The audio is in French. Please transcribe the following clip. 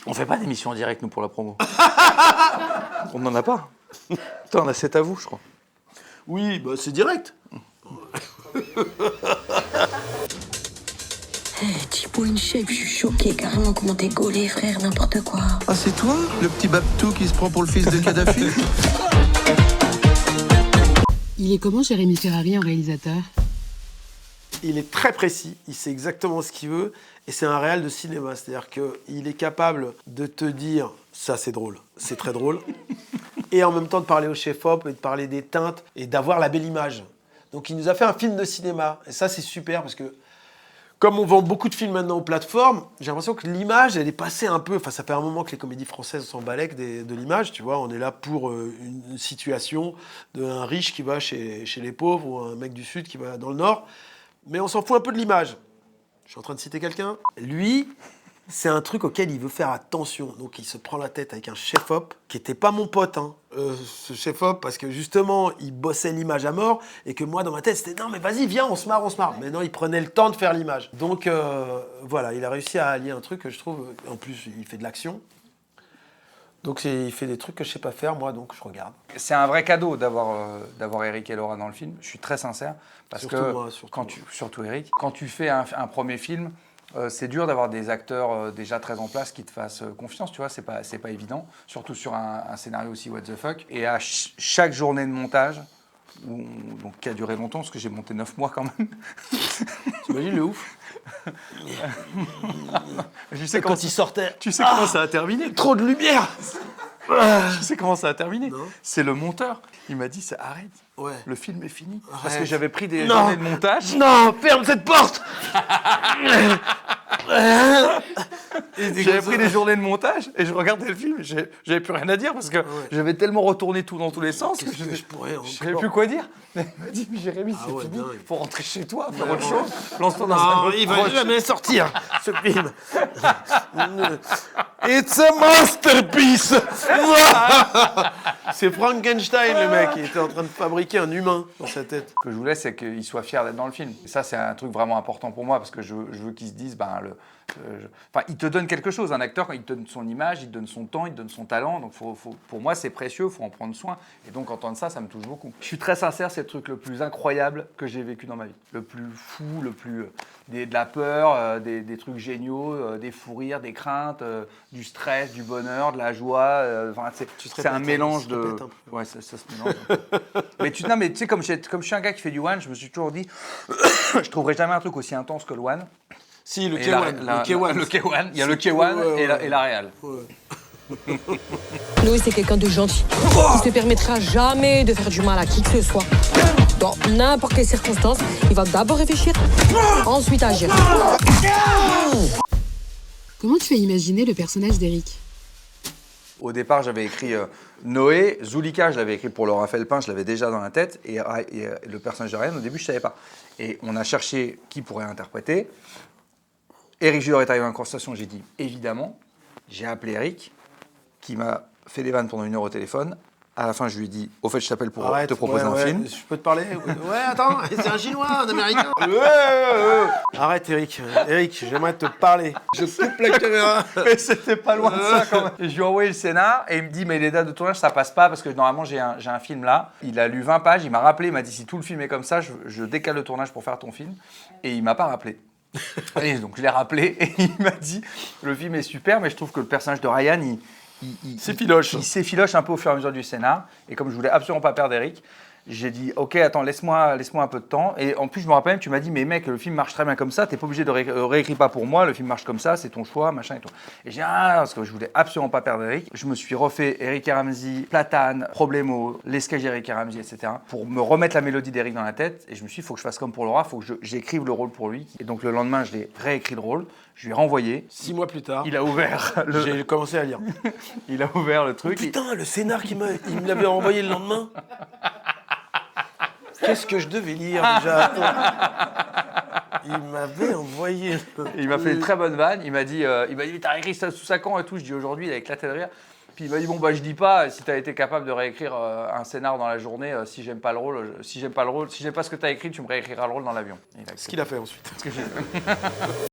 On fait pas d'émission en direct, nous, pour la promo. On n'en a pas. Toi, on a 7 à vous, je crois. Oui, bah c'est direct. Thibaut InShape, je suis choquée carrément comment t'es gaulé, frère, n'importe quoi. Ah, c'est toi, le petit Babtou qui se prend pour le fils de Kadhafi? Il est comment Jérémy Ferrari en réalisateur? Il est très précis, il sait exactement ce qu'il veut, et c'est un réal de cinéma. C'est-à-dire qu'il est capable de te dire « ça c'est drôle, c'est très drôle », et en même temps de parler au chef-op, et de parler des teintes, et d'avoir la belle image. Donc il nous a fait un film de cinéma, et ça c'est super, parce que comme on vend beaucoup de films maintenant aux plateformes, j'ai l'impression que l'image, elle est passée un peu... Enfin, ça fait un moment que les comédies françaises s'en balèquent de l'image, tu vois. On est là pour une situation d'un riche qui va chez les pauvres, ou un mec du Sud qui va dans le Nord. Mais on s'en fout un peu de l'image. Je suis en train de citer quelqu'un. Lui, c'est un truc auquel il veut faire attention. Donc il se prend la tête avec un chef-op, qui n'était pas mon pote, hein, ce chef-op, parce que justement, il bossait l'image à mort, et que moi, dans ma tête, c'était « Non, mais vas-y, viens, on se marre, on se marre ». Mais non, il prenait le temps de faire l'image. Donc voilà, il a réussi à allier un truc que je trouve... En plus, il fait de l'action. Donc il fait des trucs que je sais pas faire, moi, donc je regarde. C'est un vrai cadeau d'avoir Eric et Laura dans le film. Je suis très sincère. Parce Surtout que, moi, surtout moi. surtout Eric, quand tu fais un premier film, c'est dur d'avoir des acteurs déjà très en place qui te fassent confiance, tu vois, c'est pas évident. Surtout sur un scénario aussi what the fuck. Et à chaque journée de montage, donc, qui a duré longtemps, parce que j'ai monté 9 mois quand même. T'imagines le ouf. Je sais Quand il sortait... Tu sais comment ça a terminé? Trop de lumière. Tu sais comment ça a terminé? Non. C'est le monteur. Il m'a dit, arrête, Ouais. le film est fini. Parce Arrête. que j'avais pris des Non. journées de montage. Non, ferme cette porte. J'avais pris des journées de montage et je regardais le film. J'avais plus rien à dire parce que j'avais tellement retourné tout dans tous les sens que Qu'est-ce que je pourrais je savais encore plus quoi dire. Mais il m'a dit, mais Jérémy, Ah c'est ouais, fini. dingue. Faut rentrer chez toi, faire autre chose. Lance-toi dans un Non, autre il va projet. jamais sortir, ce film. It's a masterpiece. C'est Frankenstein, le mec. Il était en train de fabriquer un humain dans sa tête. Ce que je voulais, c'est qu'il soit fier d'être dans le film. Et ça, c'est un truc vraiment important pour moi parce que je veux qu'il se dise, enfin, il te donne quelque chose. Un acteur, quand il te donne son image, il te donne son temps, il te donne son talent. Donc, pour moi, c'est précieux, il faut en prendre soin. Et donc, entendre ça, ça me touche beaucoup. Je suis très sincère, c'est le truc le plus incroyable que j'ai vécu dans ma vie. Le plus fou, le plus... de la peur, des trucs géniaux, des fous rires, des craintes, du stress, du bonheur, de la joie. Enfin, c'est un mélange de... Ouais, ça se mélange. Mais tu sais, comme je suis un gars qui fait du one, je me suis toujours dit, je trouverai jamais un truc aussi intense que le one. Si, le Et K1. le K1. Il y a le K1 et la Real. Louis, c'est quelqu'un de gentil. Il se permettra jamais de faire du mal à qui que ce soit. Dans n'importe quelle circonstance, il va d'abord réfléchir, ensuite agir. Comment tu as imaginé le personnage d'Eric? Au départ, j'avais écrit Noé. Zulika, je l'avais écrit pour Laura Felpin, je l'avais déjà dans la tête. Et le personnage de Ryan, au début, je ne savais pas. Et on a cherché qui pourrait interpréter. Eric Judor est arrivé en conversation, j'ai dit évidemment. J'ai appelé Eric, qui m'a fait des vannes pendant 1 heure au téléphone. À la fin, je lui ai dit, au fait, je t'appelle pour te proposer un film. Je peux te parler? Ouais, attends, c'est un Chinois, un Américain. Arrête, Eric. Eric, j'aimerais te parler. Je coupe la caméra. Mais c'était pas loin de ça quand même. Et je lui ai envoyé le scénar et il me dit, mais les dates de tournage, ça passe pas parce que normalement, j'ai un film là. Il a lu 20 pages, il m'a rappelé, il m'a dit, si tout le film est comme ça, je décale le tournage pour faire ton film. Et il m'a pas rappelé. Et donc, je l'ai rappelé et il m'a dit, le film est super, mais je trouve que le personnage de Ryan, il s'effiloche un peu au fur et à mesure du scénar. Et comme je voulais absolument pas perdre Eric, j'ai dit, ok, attends, laisse-moi un peu de temps. Et en plus, je me rappelle même, tu m'as dit, mais mec, le film marche très bien comme ça, t'es pas obligé de réécrire pas pour moi, le film marche comme ça, c'est ton choix, machin et tout. Et j'ai dit, parce que je voulais absolument pas perdre Eric. Je me suis refait Eric et Ramsey, Platane, Problemo, Les Sketchs d'Eric et Ramsey, etc. pour me remettre la mélodie d'Eric dans la tête. Et je me suis dit, il faut que je fasse comme pour Laura, il faut que j'écrive le rôle pour lui. Et donc le lendemain, je l'ai réécrit le rôle, je lui ai renvoyé. 6 mois plus tard, Il a ouvert j'ai commencé à lire. il a ouvert le truc. Putain, le scénar il me l'avait envoyé le lendemain. Qu'est-ce que je devais lire déjà? Attends. Il m'avait envoyé. Il m'a fait une très bonne vanne. Il m'a dit, mais t'as réécrit ça sous 5 ans et tout. Je dis aujourd'hui, il a éclaté de rire. Puis il m'a dit, bon, bah, je dis pas si t'as été capable de réécrire un scénar dans la journée, si j'aime pas le rôle, si j'aime pas ce que t'as écrit, tu me réécriras le rôle dans l'avion. Ce qu'il a fait ensuite. Ce que j'ai fait.